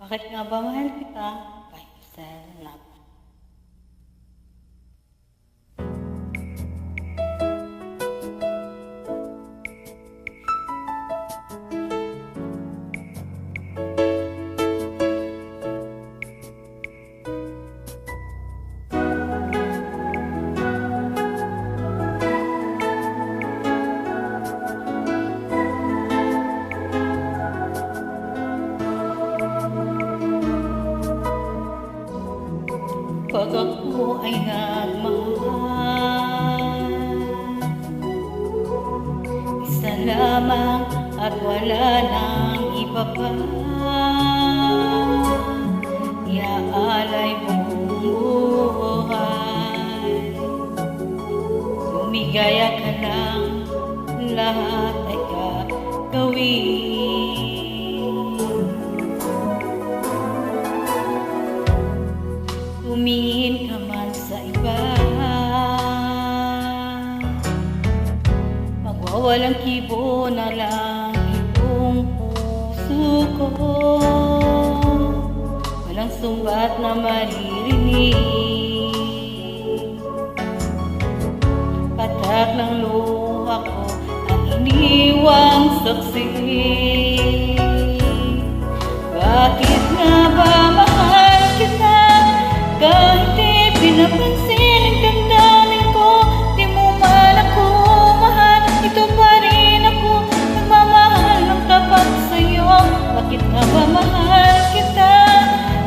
Bakit nga ba mahal kita? Kahit sa lap. Pag ako ay nagmahal, isa lamang at wala nang iba pa. Iaalay buong buhay, lumigaya ka lang, lahat ay gagawin. Tumingin ka man sa iba, magwawalang kibo na lang itong puso ko. Walang sumbat na maririnig, patak ng luha ko ang iniwang saksi. Bakit nga ba mahal kita? Kahit di pinapansin ang damdamin ko, di mo man ako mahal, ito pa rin ako nagmamahal ng tapat sa'yo. Bakit nga ba mahal kita?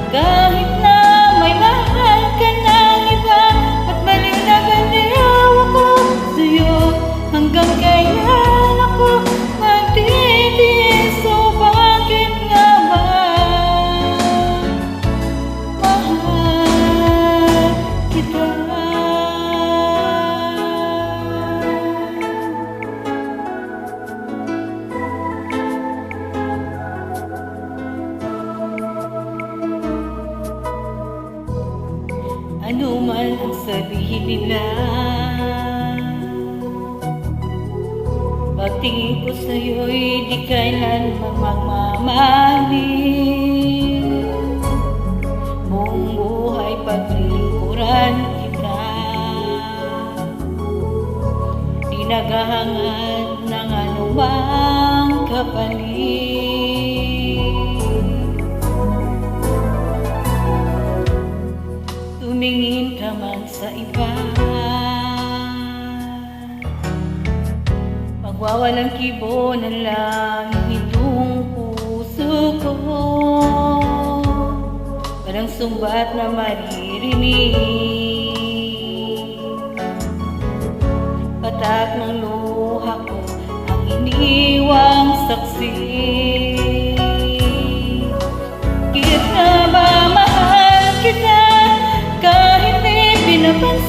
Kahit na may mahal ka ng iba, at baliw na ganyaw ako sa'yo. Hanggang kailan ako magtitiis? So bakit nga ba ano man ang sabihin nila, pagtingin ko sa'yo'y di kailanman magmamahalin. Buong buhay paglilingkuran kita, di naghahangad ng anumang kapalit. Tumingin ka man sa iba, magwawalang kibo na lang itong puso ko. Walang sumbat na maririnig, patak ng luha ko ang iniwang saksi. Bakit na ba mahal kita? Kahit di pinapansin